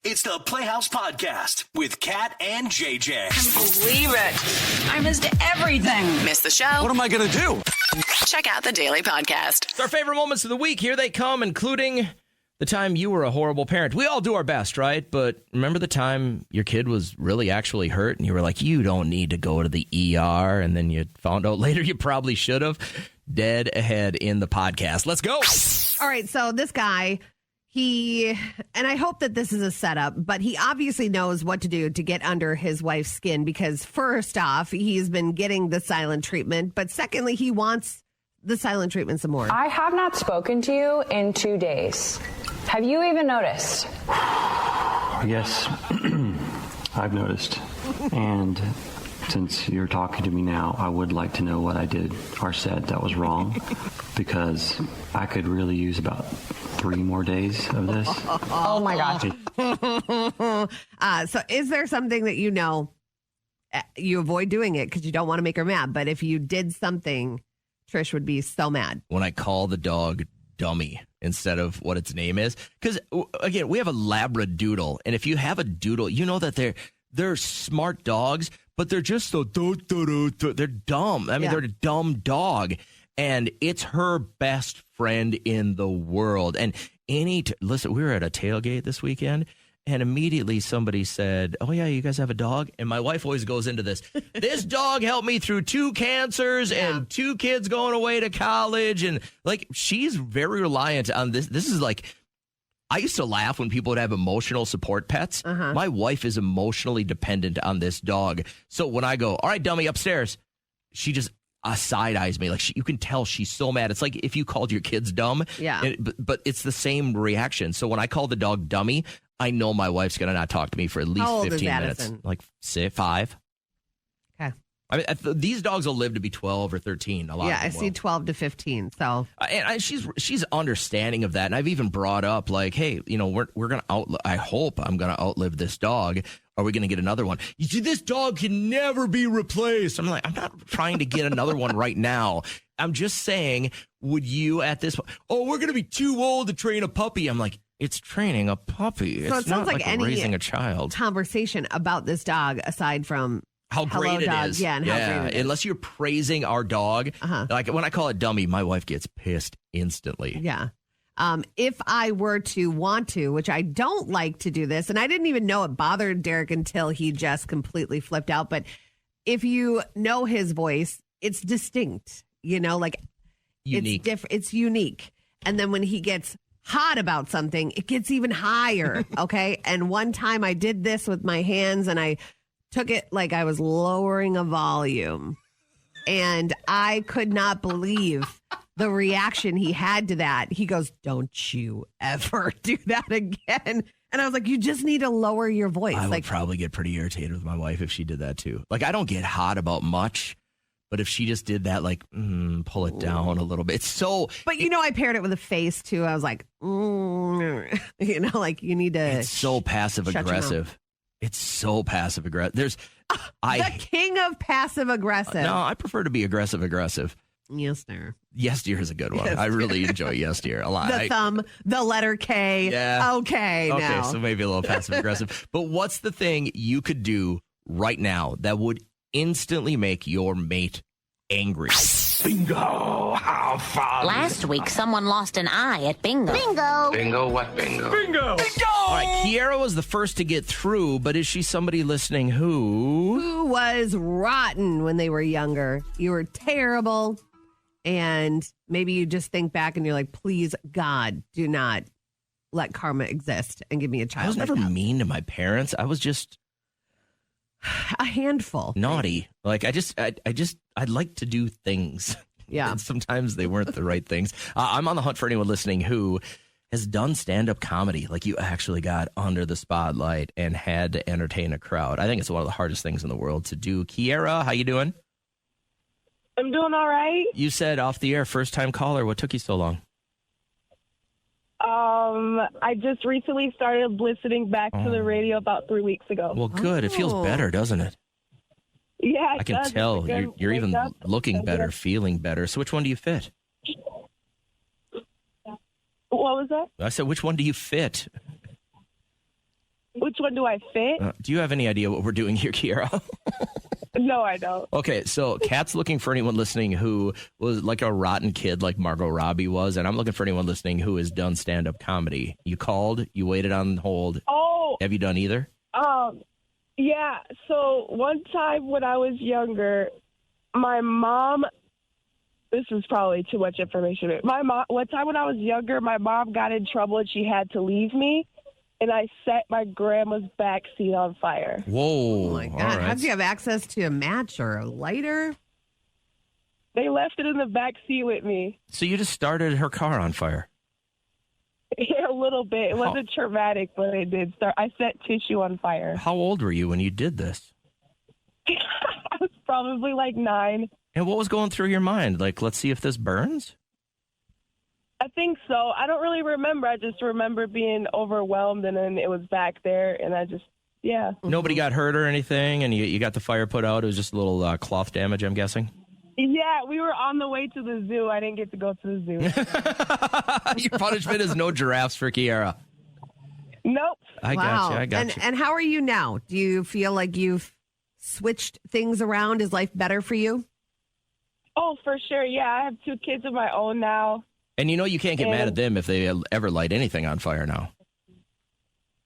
It's the Playhouse Podcast with Kat and JJ. Can't believe it. I missed everything. Missed the show? What am I going to do? Check out the Daily Podcast. It's our favorite moments of the week. Here they come, including the time you were a horrible parent. We all do our best, right? But remember the time your kid was really actually hurt and you were like, you don't need to go to the ER. And then you found out later you probably should have. Dead ahead in the podcast. Let's go. All right. So this guy, and I hope that this is a setup, but he obviously knows what to do to get under his wife's skin because first off, he's been getting the silent treatment. But secondly, he wants the silent treatment some more. I have not spoken to you in 2 days. Have you even noticed? Yes, I've noticed. And since you're talking to me now, I would like to know what I did or said that was wrong, because I could really use about 3 more days of this. Oh my gosh. So is there something that you avoid doing it because you don't want to make her mad, but if you did something, Trish would be so mad? When I call the dog Dummy instead of what its name is. Because, again, we have a Labradoodle. And if you have a doodle, you know that they're smart dogs, but they're just so, they're dumb. I mean, They're a dumb dog. And it's her best friend in the world. And listen, we were at a tailgate this weekend. And immediately somebody said, oh, yeah, you guys have a dog? And my wife always goes into this. This dog helped me through 2 cancers and 2 kids going away to college. And, she's very reliant on this. This is I used to laugh when people would have emotional support pets. Uh-huh. My wife is emotionally dependent on this dog. So when I go, all right, Dummy, upstairs, she just side eyes me. You can tell she's so mad. It's like if you called your kids dumb. Yeah. But it's the same reaction. So when I call the dog Dummy, I know my wife's going to not talk to me for at least 15 minutes. Like 5. Okay. I mean, these dogs will live to be 12 or 13. A lot. Yeah, of them I see 12 to 15. So, and she's understanding of that. And I've even brought up hey, we're going to I hope I'm going to outlive this dog. Are we going to get another one? You see, this dog can never be replaced. I'm like, I'm not trying to get another one right now. I'm just saying, would you at this point? Oh, we're going to be too old to train a puppy. I'm like, it's training a puppy. So it's it sounds not like any raising a child. Conversation about this dog aside from how great it is. Yeah, and how great it is. Unless you're praising our dog. Uh-huh. Like when I call it Dummy, my wife gets pissed instantly. Yeah. If I were to want to, which I don't like to do this, and I didn't even know it bothered Derek until he just completely flipped out. But if you know his voice, it's distinct, unique. It's different. It's unique. And then when he gets hot about something, it gets even higher. Okay. And one time I did this with my hands and I took it like I was lowering a volume. And I could not believe the reaction he had to that. He goes, don't you ever do that again. And I was like, you just need to lower your voice. I would probably get pretty irritated with my wife if she did that too. I don't get hot about much. But if she just did that, pull it down a little bit. It's so... But, I paired it with a face, too. I was like, you need to... It's so passive-aggressive. It's so passive-aggressive. The king of passive-aggressive. No, I prefer to be aggressive-aggressive. Yes, sir. Yes, dear is a good one. I really enjoy yes, dear a lot. The thumb, the letter K. Yeah. Okay, now. So maybe a little passive-aggressive. But what's the thing you could do right now that would instantly make your mate angry? Bingo! How fun! Last week, someone lost an eye at bingo. Bingo! Bingo what bingo? Bingo! Bingo! All right, Kiara was the first to get through, but is she somebody listening who was rotten when they were younger? You were terrible, and maybe you just think back and you're like, please, God, do not let karma exist and give me a child. I was never mean to my parents. I was just a handful. Naughty. I'd like to do things. Yeah. And sometimes they weren't the right things. I'm on the hunt for anyone listening who has done stand-up comedy. You actually got under the spotlight and had to entertain a crowd. I think it's one of the hardest things in the world to do. Kiara, how you doing? I'm doing all right. You said off the air, first-time caller. What took you so long? I just recently started listening back to the radio about 3 weeks ago. Well, good. It feels better, doesn't it? Yeah, I can tell. You're even looking better, feeling better. So which one do you fit? What was that? I said, which one do you fit? Which one do I fit? Do you have any idea what we're doing here, Kiara? No, I don't. Okay, so Kat's looking for anyone listening who was like a rotten kid like Margot Robbie was, and I'm looking for anyone listening who has done stand-up comedy. You called, you waited on hold. Oh. Have you done either? Yeah. So one time when I was younger, my mom, this is probably too much information. One time when I was younger, my mom got in trouble and she had to leave me. And I set my grandma's back seat on fire. Whoa. Oh, my God. All right. How did you have access to a match or a lighter? They left it in the back seat with me. So you just started her car on fire? Yeah, a little bit. It wasn't traumatic, but it did start. I set tissue on fire. How old were you when you did this? I was probably like 9. And what was going through your mind? Like, let's see if this burns? I think so. I don't really remember. I just remember being overwhelmed, and then it was back there, and I just, yeah. Nobody got hurt or anything, and you got the fire put out. It was just a little cloth damage, I'm guessing? Yeah, we were on the way to the zoo. I didn't get to go to the zoo. Your punishment is no giraffes for Kiara. Nope. I got you. And how are you now? Do you feel like you've switched things around? Is life better for you? Oh, for sure. Yeah, I have 2 kids of my own now. And you know you can't get mad at them if they ever light anything on fire now.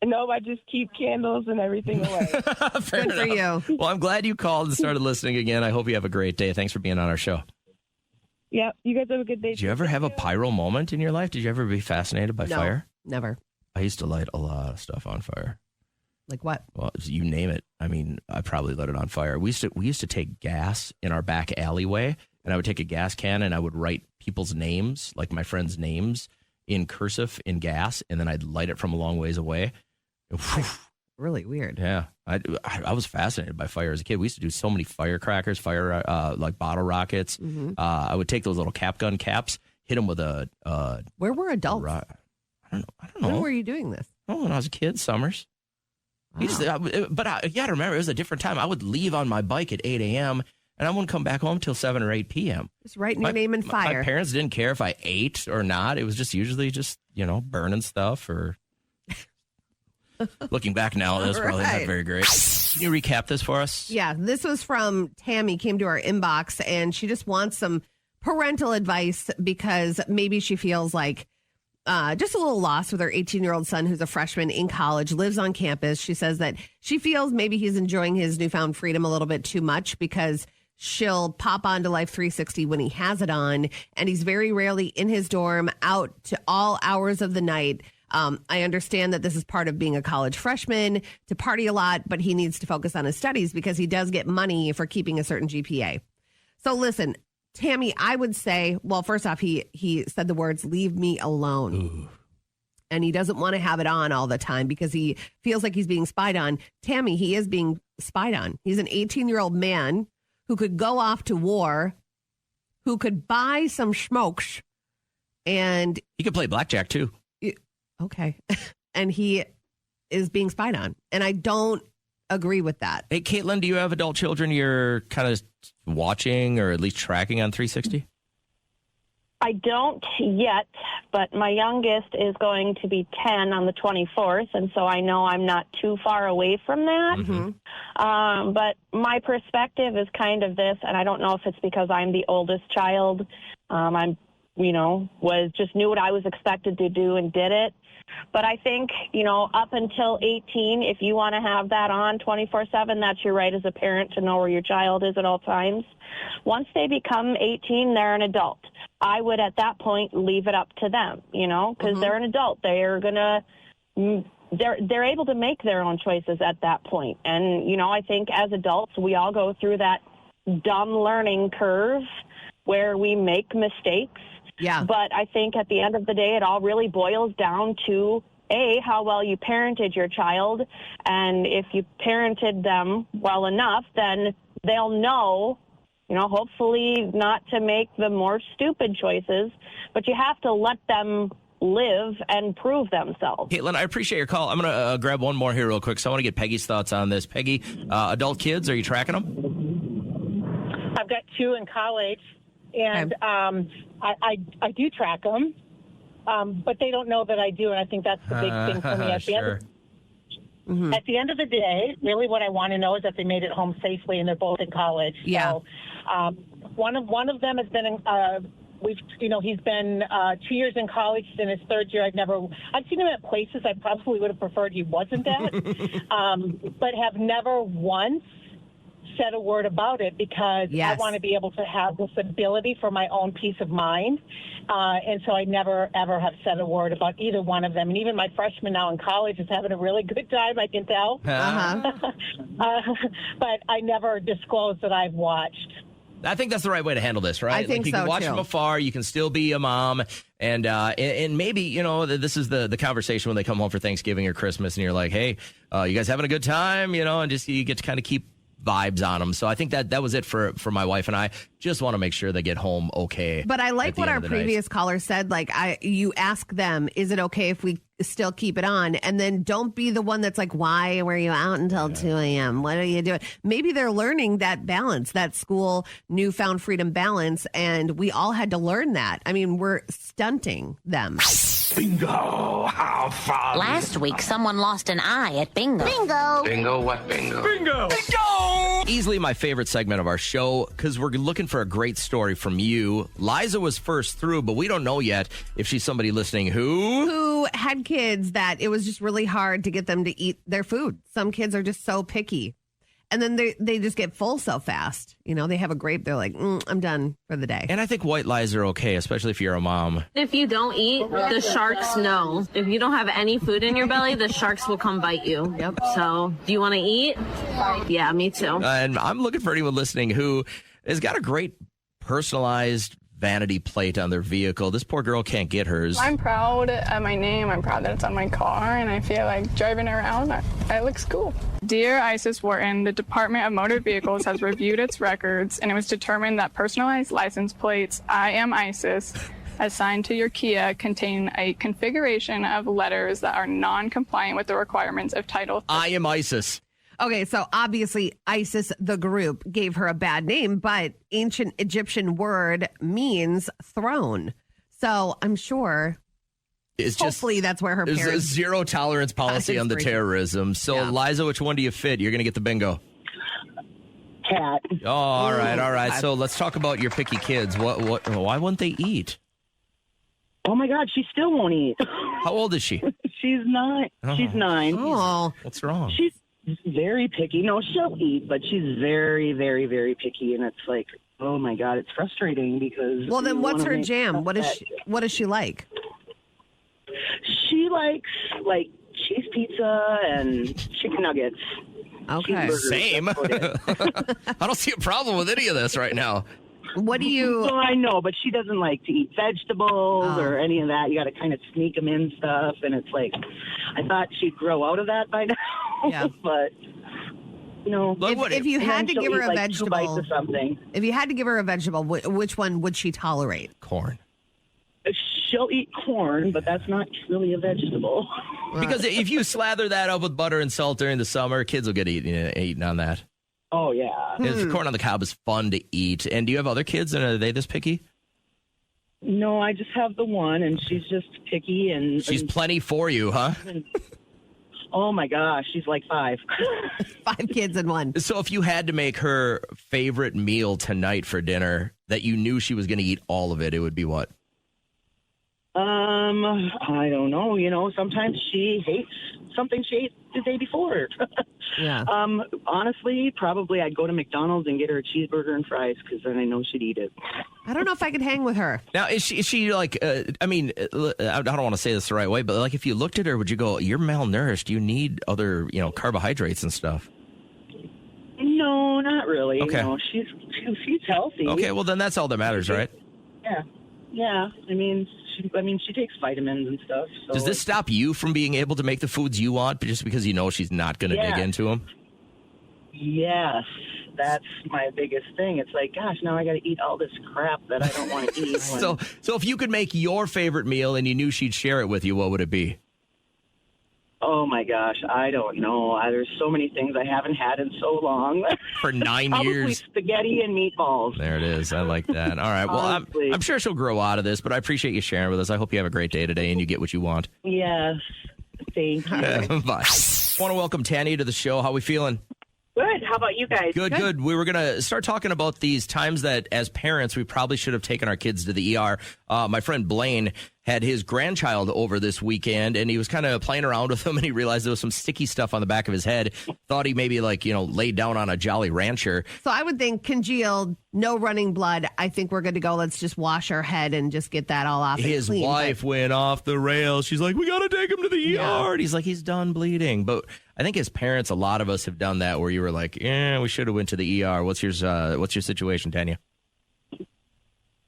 No, I just keep candles and everything away. Fair Good for enough. you. Well, I'm glad you called and started listening again. I hope you have a great day. Thanks for being on our show. Yeah, you guys have a good day. Did you ever have a pyro moment in your life? Did you ever be fascinated by No, fire? never. I used to light a lot of stuff on fire. Like what? Well, you name it. I mean, I probably lit it on fire. We used to take gas in our back alleyway, and I would take a gas can and I would write people's names, like my friends' names, in cursive in gas, and then I'd light it from a long ways away. Really weird. Yeah, I was fascinated by fire as a kid. We used to do so many firecrackers, like bottle rockets. Mm-hmm. I would take those little cap gun caps, hit them with a. Where were adults? I don't know. When were you doing this? Oh, when I was a kid, summers. Wow. You got to remember, it was a different time. I would leave on my bike at 8 a.m. and I wouldn't come back home till 7 or 8 p.m. Just writing your name in fire. My parents didn't care if I ate or not. It was just usually burning stuff or. Looking back now, that's probably not very great. Can you recap this for us? Yeah, this was from Tammy, came to our inbox, and she just wants some parental advice because maybe she feels like just a little lost with her 18-year-old son who's a freshman in college, lives on campus. She says that she feels maybe he's enjoying his newfound freedom a little bit too much because she'll pop onto Life 360 when he has it on, and he's very rarely in his dorm, out to all hours of the night. I understand that this is part of being a college freshman, to party a lot, but he needs to focus on his studies because he does get money for keeping a certain GPA. So listen, Tammy, I would say, well, first off, he said the words, "leave me alone." Ooh. And he doesn't want to have it on all the time because he feels like he's being spied on. Tammy, he is being spied on. He's an 18-year-old man who could go off to war, who could buy some smokes, and he could play blackjack too. Okay. And he is being spied on. And I don't agree with that. Hey, Caitlin, do you have adult children you're kind of watching or at least tracking on 360? I don't yet, but my youngest is going to be 10 on the 24th, and so I know I'm not too far away from that. Mm-hmm. But my perspective is kind of this, and I don't know if it's because I'm the oldest child. Knew what I was expected to do and did it. But I think, up until 18, if you want to have that on 24/7, that's your right as a parent to know where your child is at all times. Once they become 18, they're an adult. I would, at that point, leave it up to them, because they're an adult. They're able to make their own choices at that point. And, I think as adults, we all go through that dumb learning curve where we make mistakes. Yeah. But I think at the end of the day, it all really boils down to, A, how well you parented your child. And if you parented them well enough, then they'll know, hopefully not to make the more stupid choices. But you have to let them live and prove themselves. Caitlin, I appreciate your call. I'm going to grab one more here real quick. So I want to get Peggy's thoughts on this. Peggy, adult kids, are you tracking them? I've got 2 in college. And I do track them, but they don't know that I do, and I think that's the big thing for me. At the end of the day, really what I want to know is that they made it home safely and they're both in college. Yeah. So one of them has been he's been 2 years in college. He's in his third year. I've seen him at places I probably would have preferred he wasn't at, but have never once said a word about it because I want to be able to have this ability for my own peace of mind. And so I never, ever have said a word about either one of them. And even my freshman now in college is having a really good time, I can tell. But I never disclosed that I've watched. I think that's the right way to handle this, right? I think you so, can watch too. from afar. You can still be a mom. And maybe, this is the conversation when they come home for Thanksgiving or Christmas and you're like, hey, you guys having a good time? And just you get to kind of keep vibes on them. So I think that was it for my wife and I. Just want to make sure they get home okay. But I like what our previous caller said. Like, you ask them, is it okay if we still keep it on? And then don't be the one that's like, why were you out until 2 a.m.? What are you doing? Maybe they're learning that balance, that school newfound freedom balance. And we all had to learn that. I mean, we're stunting them. Bingo! How fun! Last week, someone lost an eye at bingo. Bingo what bingo? Bingo! Bingo! Easily my favorite segment of our show because we're looking for a great story from you. Liza was first through, but we don't know yet if she's somebody listening who had kids that it was just really hard to get them to eat their food. Some kids are just so picky. And then they just get full so fast. They have a grape. They're like, I'm done for the day. And I think white lies are okay, especially if you're a mom. If you don't eat, the sharks know. If you don't have any food in your belly, the sharks will come bite you. Yep. So, do you want to eat? Yeah, me too. And I'm looking for anyone listening who has got a great personalized vanity plate on their vehicle. This poor girl can't get hers. I'm proud of my name. I'm proud that it's on my car, and I feel like driving around, it looks cool. Dear Isis Wharton, the Department of Motor Vehicles has reviewed its records, and it was determined that personalized license plates, I am Isis, assigned to your Kia contain a configuration of letters that are non-compliant with the requirements of Title I am Isis. Okay, so obviously ISIS, the group, gave her a bad name, but ancient Egyptian word means throne. So I'm sure, hopefully that's where her There's a parents... zero tolerance policy on the terrorism. So, Liza, which one do you fit? You're going to get the bingo. Cat. Oh, all right. So let's talk about your picky kids. Why wouldn't they eat? Oh, my God, she still won't eat. How old is she? She's 9. Oh. She's 9. Oh. What's wrong? She's very picky. No, she'll eat, but she's very, very, very picky. And it's like, oh, my God, it's frustrating because... Well, then what's her jam? What does she like? She likes, cheese pizza and chicken nuggets. Okay. Same. I don't see a problem with any of this right now. What do you... Well, I know, but she doesn't like to eat vegetables or any of that. You got to kind of sneak them in stuff, and it's like, I thought she'd grow out of that by now. Yeah. But, if you had to give her a vegetable... 2 bites of something. If you had to give her a vegetable, which one would she tolerate? Corn. She'll eat corn, but that's not really a vegetable. Because if you slather that up with butter and salt during the summer, kids will get eaten on that. Oh, yeah. Corn on the cob is fun to eat. And do you have other kids, and are they this picky? No, I just have the one, and she's just picky. And she's plenty for you, huh? Oh, my gosh. She's like 5. 5 kids in one. So if you had to make her favorite meal tonight for dinner that you knew she was going to eat all of it, it would be what? I don't know. Sometimes she hates something she ate the day before. Yeah. Honestly, probably I'd go to McDonald's and get her a cheeseburger and fries because then I know she'd eat it. I don't know if I could hang with her. Now, is she like, I don't want to say this the right way, but like if you looked at her, would you go, you're malnourished, you need other, carbohydrates and stuff? No, not really. Okay. She's healthy. Okay, well then that's all that matters, right? Yeah. I mean, she takes vitamins and stuff. So does this stop you from being able to make the foods you want just because she's not going to dig into them? Yes, that's my biggest thing. It's like, gosh, now I got to eat all this crap that I don't want to eat. So if you could make your favorite meal and you knew she'd share it with you, what would it be? Oh, my gosh, I don't know. There's so many things I haven't had in so long. For 9 Probably years. Spaghetti and meatballs. There it is. I like that. All right. Well, I'm sure she'll grow out of this, but I appreciate you sharing with us. I hope you have a great day today and you get what you want. Yes. Thank you. Bye. want to welcome Tanya to the show. How we feeling? Good. How about you guys? Good. We were going to start talking about these times that as parents, we probably should have taken our kids to the ER. My friend Blaine had his grandchild over this weekend, and he was kind of playing around with him, and he realized there was some sticky stuff on the back of his head. Thought he maybe laid down on a Jolly Rancher. So I would think congealed, no running blood. I think we're good to go. Let's just wash our head and just get that all off. His wife went off the rails. She's like, we got to take him to the ER. And he's like, he's done bleeding. But I think as parents, a lot of us have done that where you were like, we should have went to the ER. What's your situation, Tanya?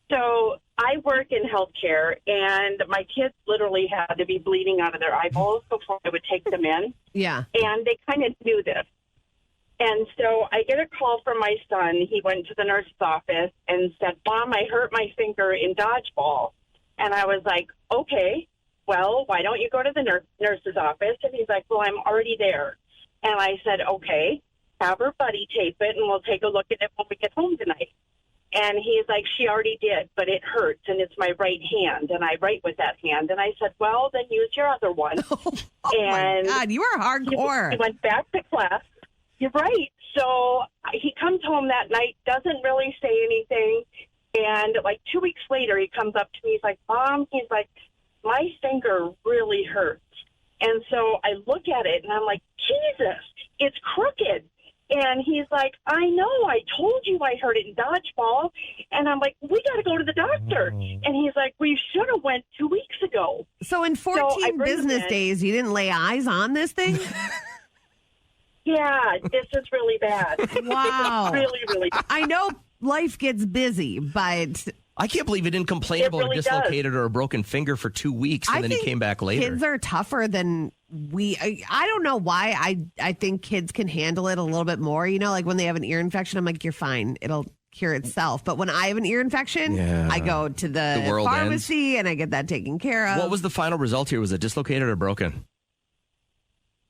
So I work in healthcare, and my kids literally had to be bleeding out of their eyeballs before I would take them in. Yeah. And they kind of knew this. And so I get a call from my son. He went to the nurse's office and said, Mom, I hurt my finger in dodgeball. And I was like, okay, well, why don't you go to the nurse's office? And he's like, well, I'm already there. And I said, okay, have her buddy tape it, and we'll take a look at it when we get home tonight. And he's like, she already did, but it hurts, and it's my right hand, and I write with that hand. And I said, well, then use your other one. My God, you are hardcore. He went back to class. You're right. So he comes home that night, doesn't really say anything, and like 2 weeks later, he comes up to me. He's like, Mom, my finger really hurts. And so I look at it, and I'm like, Jesus, it's crooked. And he's like, I know, I told you I hurt it in dodgeball. And I'm like, we got to go to the doctor. And he's like, we should have went 2 weeks ago. So in 14 business days, you didn't lay eyes on this thing? Yeah, this is really bad. Wow. Really, really bad. I know life gets busy, but I can't believe he didn't complain about really a dislocated or a broken finger for 2 weeks, and then he came back later. Kids are tougher than I don't know why. I think kids can handle it a little bit more. Like when they have an ear infection, I'm like, you're fine. It'll cure itself. But when I have an ear infection, I go to the world pharmacy and I get that taken care of. What was the final result here? Was it dislocated or broken?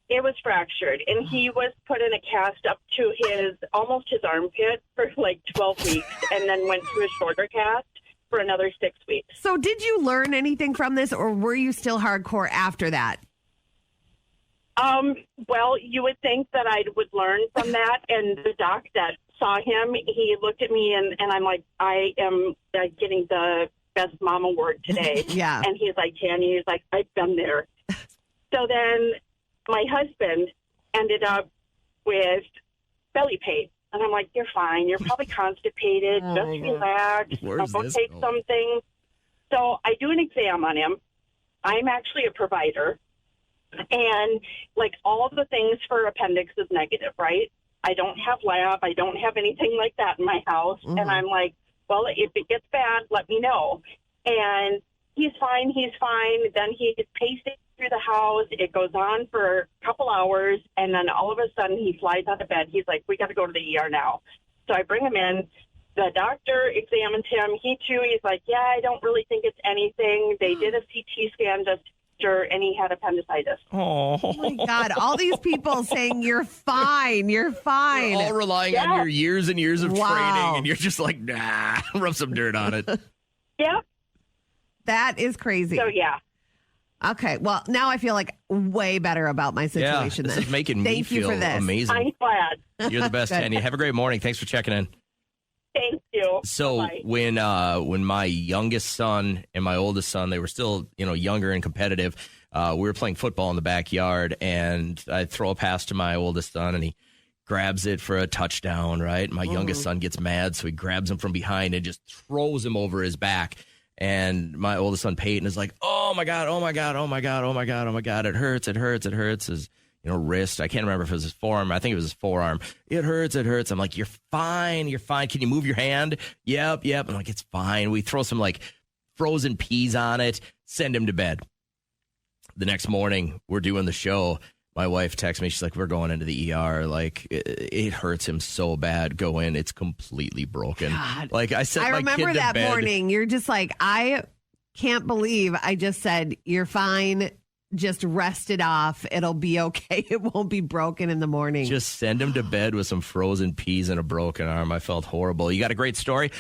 It was fractured, and he was put in a cast up to almost his armpit for like 12 weeks, and then went to a shorter cast for another 6 weeks. So did you learn anything from this, or were you still hardcore after that? Well, you would think that I would learn from that, and the doc that saw him, he looked at me, and I'm like, I am getting the best mom award today. Yeah. And he's like, Tanya, he's like, I've been there. So then my husband ended up with belly pain. And I'm like, you're fine. You're probably constipated. Just relax. Go take something. So I do an exam on him. I'm actually a provider. And like all the things for appendix is negative, right? I don't have lab. I don't have anything like that in my house. Mm-hmm. And I'm like, well, if it gets bad, let me know. And he's fine. Then he's pacing through the house. It goes on for a couple hours. And then all of a sudden he flies out of bed. He's like, we got to go to the ER now. So I bring him in. The doctor examines him. He's like, yeah, I don't really think it's anything. They did a CT scan just and he had appendicitis. Oh my God. All these people saying you're fine. You're fine. You're all relying on your years and years of training, and you're just like, nah, rub some dirt on it. Yep. That is crazy. So, yeah. Okay. Well, now I feel like way better about my situation. This then. is making me Thank you feel for this. amazing. I'm glad. You're the best, Tanya. Have a great morning. Thanks for checking in. Thank you. So Bye-bye. when my youngest son and my oldest son, they were still, younger and competitive, we were playing football in the backyard, and I throw a pass to my oldest son, and he grabs it for a touchdown, right? My youngest son gets mad, so he grabs him from behind and just throws him over his back. And my oldest son, Peyton, is like, oh, my God, oh, my God, oh, my God, oh, my God, oh, my God. It hurts. His wrist. I can't remember if it was his forearm. I think it was his forearm. It hurts. I'm like, you're fine. Can you move your hand? Yep. I'm like, it's fine. We throw some frozen peas on it, send him to bed. The next morning, we're doing the show. My wife texts me. She's like, we're going into the ER. Like, it hurts him so bad. Go in. It's completely broken. God. Like, I sent my kid to bed. I remember that morning. You're just like, I can't believe I just said, you're fine. Just rest it off. It'll be okay. It won't be broken in the morning. Just send him to bed with some frozen peas and a broken arm. I felt horrible. You got a great story?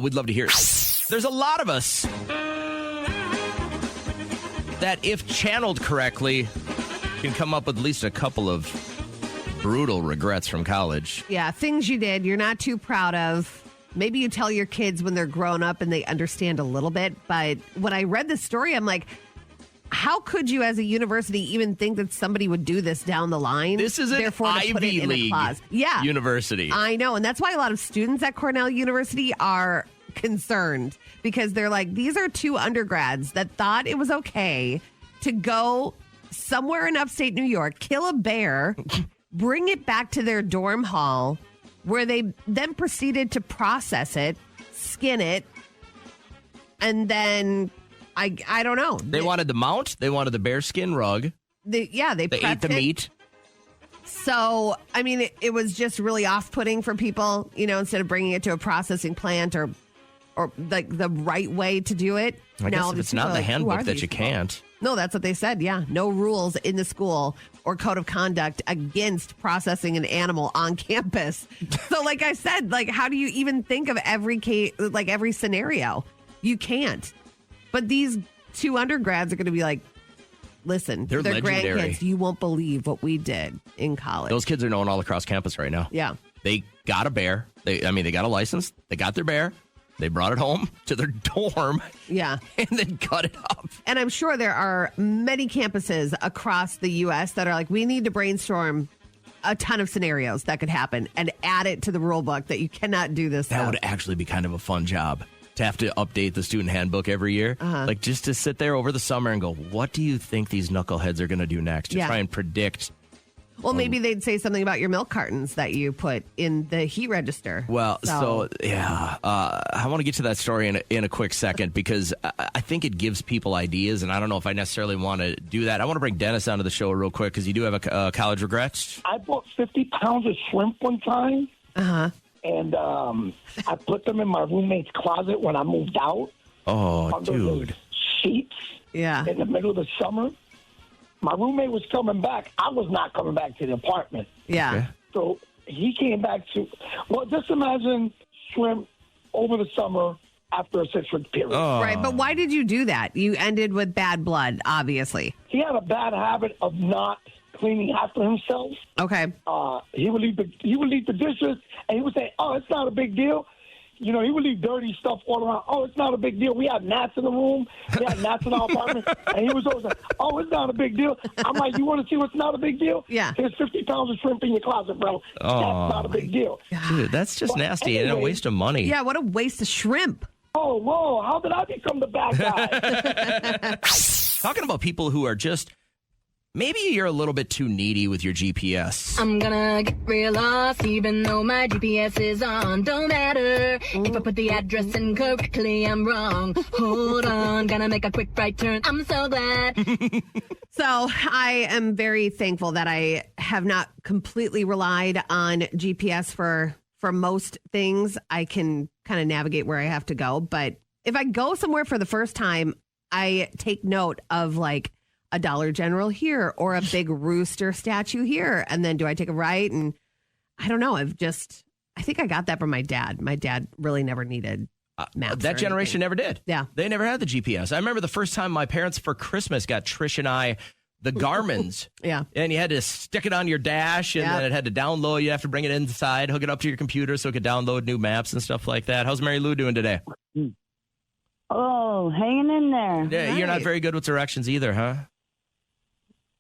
We'd love to hear it. There's a lot of us that, if channeled correctly, can come up with at least a couple of brutal regrets from college. Yeah, things you did you're not too proud of. Maybe you tell your kids when they're grown up and they understand a little bit. But when I read this story, I'm like, how could you as a university even think that somebody would do this down the line? This is an Ivy League university. I know. And that's why a lot of students at Cornell University are concerned, because they're like, these are two undergrads that thought it was okay to go somewhere in upstate New York, kill a bear, bring it back to their dorm hall, where they then proceeded to process it, skin it, and then I don't know. They wanted the mount. They wanted the bearskin rug. They ate the meat. So, I mean, it was just really off-putting for people, instead of bringing it to a processing plant or like the right way to do it. I guess if it's not in the handbook that you can't. No, that's what they said. Yeah. No rules in the school or code of conduct against processing an animal on campus. So like I said, like, how do you even think of every case, like every scenario? You can't. But these two undergrads are going to be like, listen, they're their legendary. Grandkids, you won't believe what we did in college. Those kids are known all across campus right now. Yeah. They got a bear. They got a license. They got their bear. They brought it home to their dorm. Yeah. And then cut it up. And I'm sure there are many campuses across the U.S. that are like, we need to brainstorm a ton of scenarios that could happen and add it to the rule book that you cannot do this. That would actually be kind of a fun job, to have to update the student handbook every year. Like, just to sit there over the summer and go, what do you think these knuckleheads are going to do next? To try and predict. Well, maybe they'd say something about your milk cartons that you put in the heat register. Well, I want to get to that story in a quick second, because I think it gives people ideas, and I don't know if I necessarily want to do that. I want to bring Dennis onto the show real quick, because you do have a college regret. I bought 50 pounds of shrimp one time. And I put them in my roommate's closet when I moved out. Oh, under dude. The sheets. Yeah. In the middle of the summer. My roommate was coming back. I was not coming back to the apartment. Yeah. Okay. So he came back to, just imagine shrimp over the summer after a 6-week period. Oh. Right. But why did you do that? You ended with bad blood, obviously. He had a bad habit of not cleaning after himself. Okay. He would leave the dishes, and he would say, "Oh, it's not a big deal." He would leave dirty stuff all around. "Oh, it's not a big deal. We had gnats in the room. We had gnats in our apartment." And he was always like, "Oh, it's not a big deal." I'm like, "You want to see what's not a big deal? Yeah. There's 50 pounds of shrimp in your closet, bro. That's not a big deal." Dude, that's just nasty and a waste of money. Yeah, what a waste of shrimp. Oh, whoa. How did I become the bad guy? Talking about people who are just... Maybe you're a little bit too needy with your GPS. I'm gonna get real lost even though my GPS is on. Don't matter if I put the address in correctly, I'm wrong. Hold on, gonna make a quick right turn. I'm so glad. So I am very thankful that I have not completely relied on GPS for most things. I can kind of navigate where I have to go. But if I go somewhere for the first time, I take note of like a Dollar General here or a big rooster statue here. And then do I take a right? And I don't know. I think I got that from my dad. My dad really never needed maps. That generation never did. Yeah. They never had the GPS. I remember the first time my parents for Christmas got Trish and I the Garmin's. Yeah. And you had to stick it on your dash, and then it had to download. You have to bring it inside, hook it up to your computer so it could download new maps and stuff like that. How's Mary Lou doing today? Oh, hanging in there. Yeah, You're not very good with directions either, huh?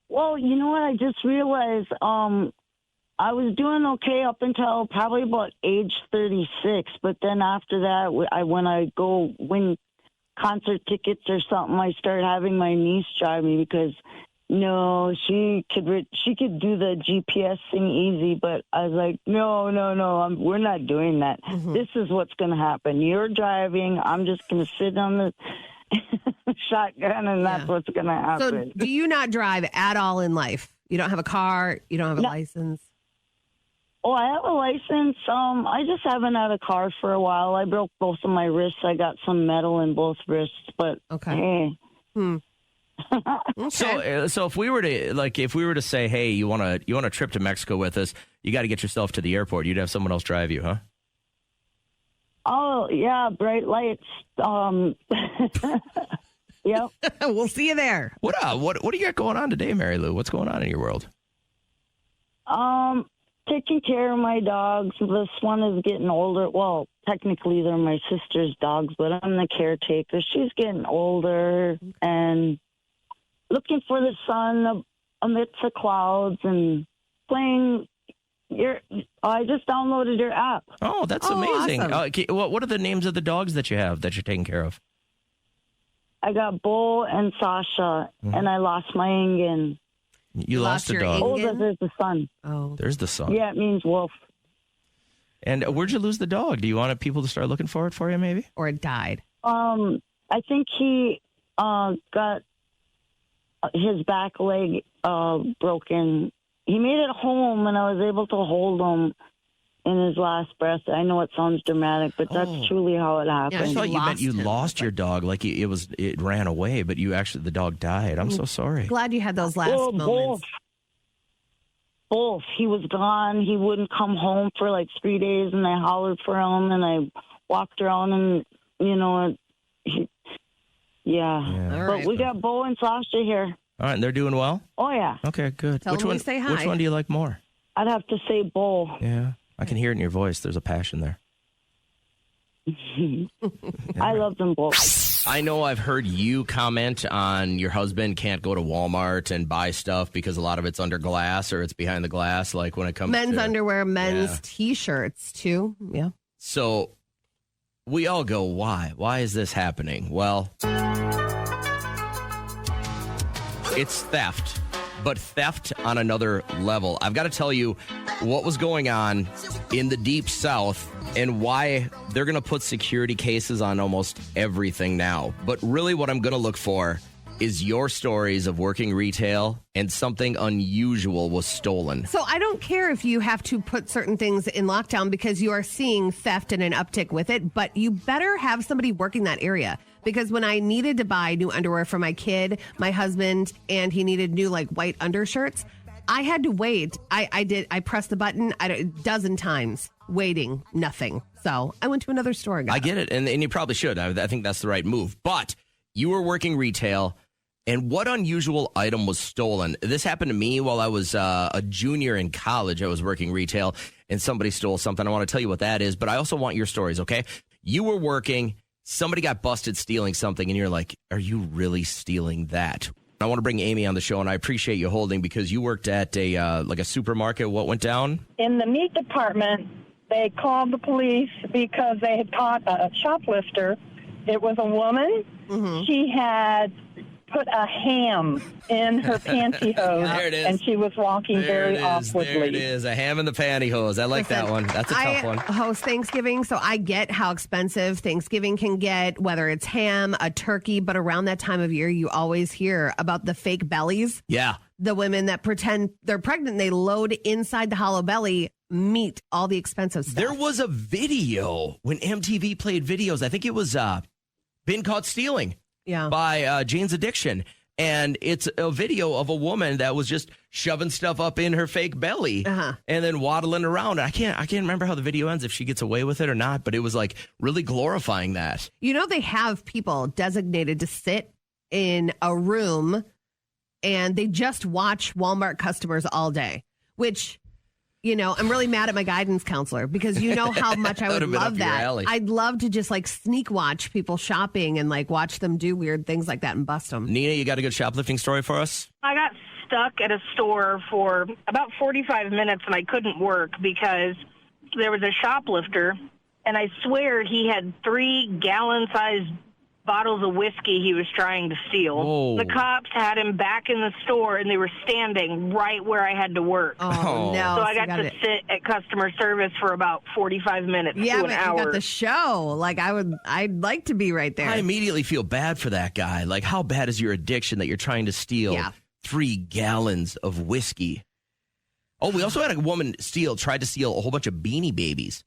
Well, you know what? I just realized I was doing okay up until probably about age 36. But then after that, when I go win concert tickets or something, I start having my niece drive me because, she could do the GPS thing easy. But I was like, no, we're not doing that. Mm-hmm. This is what's going to happen. You're driving. I'm just going to sit on the shotgun, and that's what's going to happen. So do you not drive at all in life? You don't have a car? You don't have a license? Oh, I have a license. I just haven't had a car for a while. I broke both of my wrists. I got some metal in both wrists, but hey. So if we were to say, hey, you want a trip to Mexico with us, you got to get yourself to the airport. You'd have someone else drive you, huh? Oh, yeah, bright lights. Yep. We'll see you there. What do you got going on today, Mary Lou? What's going on in your world? Taking care of my dogs. This one is getting older. Well, technically they're my sister's dogs, but I'm the caretaker. She's getting older and looking for the sun amidst the clouds and playing. I just downloaded your app. Oh, that's amazing. Awesome. What are the names of the dogs that you have that you're taking care of? I got Bo and Sasha, and I lost my Ingen. You lost a your dog. Oh, there's the sun. Oh, There's the sun. Yeah, it means wolf. And where'd you lose the dog? Do you want people to start looking for it for you, maybe? or it died. I think he got his back leg broken. He made it home, and I was able to hold him in his last breath. I know it sounds dramatic, but that's truly how it happened. I thought you meant you him. lost your dog, like it ran away, but the dog died. I'm so sorry. Glad you had those last moments. Both. He was gone. He wouldn't come home for like 3 days, and I hollered for him, and I walked around, and All But right. we got Bo and Sasha here. All right, and they're doing well? Oh yeah. Okay, good. Tell them we say hi. Which one do you like more? I'd have to say Bo. Yeah, I can hear it in your voice. There's a passion there. I love them both. I know I've heard you comment on your husband can't go to Walmart and buy stuff because a lot of it's under glass or it's behind the glass, like when it comes Men's to underwear, men's T-shirts too. Yeah. So we all go, why? Why is this happening? Well, it's theft, but theft on another level. I've got to tell you what was going on in the Deep South and why they're going to put security cases on almost everything now. But really what I'm going to look for is your stories of working retail and something unusual was stolen. So I don't care if you have to put certain things in lockdown because you are seeing theft and an uptick with it, but you better have somebody working that area. Because when I needed to buy new underwear for my kid, my husband, and he needed new like white undershirts, I had to wait. I pressed the button a dozen times, waiting, nothing. So I went to another store and got I get it, and you probably should. I think that's the right move. But you were working retail, and what unusual item was stolen? This happened to me while I was a junior in college. I was working retail, and somebody stole something. I want to tell you what that is, but I also want your stories, okay? You were working, somebody got busted stealing something, and you're like, are you really stealing that? I want to bring Amy on the show, and I appreciate you holding because you worked at a supermarket. What went down? In the meat department, they called the police because they had caught a shoplifter. It was a woman. Mm-hmm. She had put a ham in her pantyhose, There it is. and she was walking very awkwardly. There it is, a ham in the pantyhose. I like that one. That's a tough one. I host Thanksgiving, so I get how expensive Thanksgiving can get, whether it's ham, a turkey, but around that time of year, you always hear about the fake bellies. Yeah. The women that pretend they're pregnant, they load inside the hollow belly meat, all the expensive stuff. There was a video when MTV played videos. I think it was Been Caught Stealing. Yeah. By Jane's Addiction. And it's a video of a woman that was just shoving stuff up in her fake belly and then waddling around. I can't remember how the video ends, if she gets away with it or not, but it was like really glorifying that. You know, they have people designated to sit in a room and they just watch Walmart customers all day, which, you know, I'm really mad at my guidance counselor because you know how much I would love that. I'd love to just like sneak watch people shopping and like watch them do weird things like that and bust them. Nina, you got a good shoplifting story for us? I got stuck at a store for about 45 minutes and I couldn't work because there was a shoplifter and I swear he had 3 gallon-sized bottles of whiskey he was trying to steal. Whoa. The cops had him back in the store and they were standing right where I had to work. Oh, no. So I got to sit at customer service for about 45 minutes to an hour. You got the show. Like I'd like to be right there. I immediately feel bad for that guy. Like, how bad is your addiction that you're trying to steal 3 gallons of whiskey? Oh, we also had a woman tried to steal a whole bunch of Beanie Babies.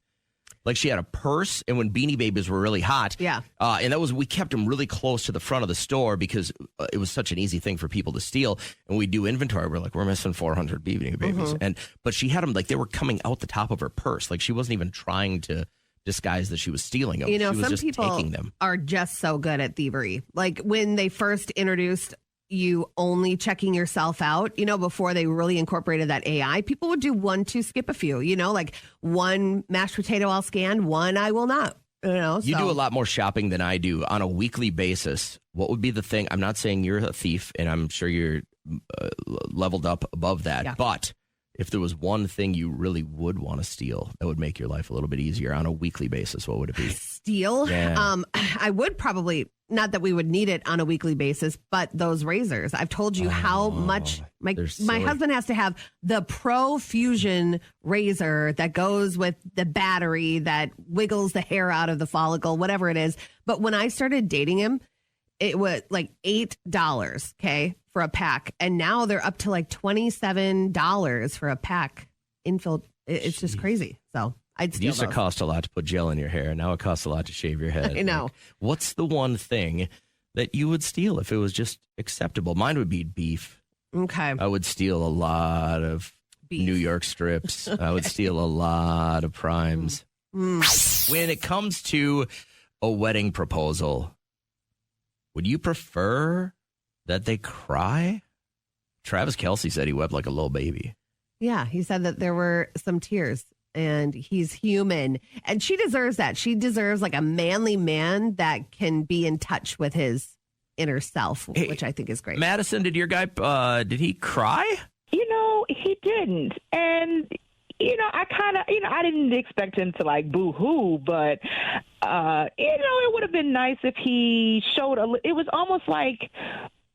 Like she had a purse, and when Beanie Babies were really hot, and we kept them really close to the front of the store because it was such an easy thing for people to steal. And we do inventory, we're like, we're missing 400 Beanie Babies, but she had them like they were coming out the top of her purse, like she wasn't even trying to disguise that she was stealing them. You know, she was some just people taking them. are just so good at thievery. Like when they first introduced you only checking yourself out, you know, before they really incorporated that AI, people would do 1, 2, skip a few, you know, like one mashed potato I'll scan, one I will not. You know, You so. do a lot more shopping than I do on a weekly basis. What would be the thing? I'm not saying you're a thief, and I'm sure you're leveled up above that. Yeah. But if there was one thing you really would want to steal that would make your life a little bit easier on a weekly basis, what would it be? Steal? Yeah. I would probably, not that we would need it on a weekly basis, but those razors. I've told you how much my husband has to have the Pro Fusion razor that goes with the battery that wiggles the hair out of the follicle, whatever it is. But when I started dating him, it was like $8, okay, for a pack. And now they're up to like $27 for a pack. It's just crazy. So I'd It steal used to those. cost a lot to put gel in your hair. Now it costs a lot to shave your head. I know. Like, what's the one thing that you would steal if it was just acceptable? Mine would be beef. Okay. I would steal a lot of New York strips. I would steal a lot of primes. When it comes to a wedding proposal, would you prefer that they cry? Travis Kelce said he wept like a little baby. Yeah, he said that there were some tears and he's human. And she deserves that. She deserves like a manly man that can be in touch with his inner self, which I think is great. Madison, did your guy, did he cry? You know, he didn't. And, you know, I kind of, you know, I didn't expect him to like boo-hoo, but, you know, it would have been nice if he showed it was almost like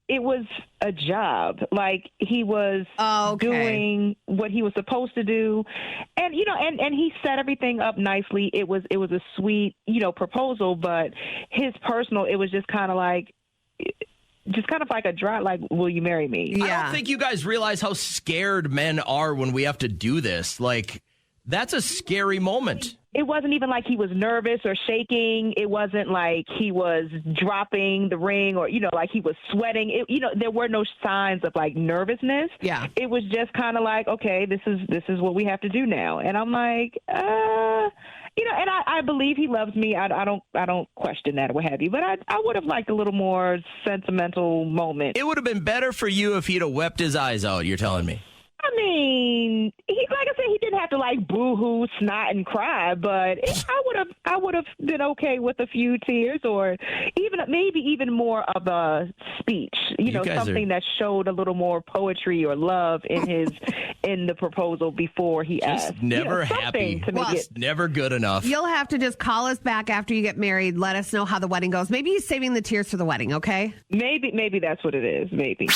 it was a job. Like he was doing what he was supposed to do. And, you know, and he set everything up nicely. It was a sweet, you know, proposal, but his personal, it was just kind of like a dry, like, will you marry me? I don't think you guys realize how scared men are when we have to do this. Like, that's a scary moment. It wasn't even like he was nervous or shaking. It wasn't like he was dropping the ring or, you know, like he was sweating. You know, there were no signs of like nervousness. Yeah. It was just kind of like, okay, this is what we have to do now. And I'm like, you know, and I believe he loves me. I don't question that or what have you. But I would have liked a little more sentimental moment. It would have been better for you if he'd have wept his eyes out, you're telling me. I mean, like I said, he didn't have to like boo-hoo, snot, and cry, but I would have been okay with a few tears, or maybe even more of a speech. You know, something that showed a little more poetry or love in the proposal before he asked. Never you know, happy. It's never good enough. You'll have to just call us back after you get married. Let us know how the wedding goes. Maybe he's saving the tears for the wedding, okay? Maybe that's what it is. Maybe.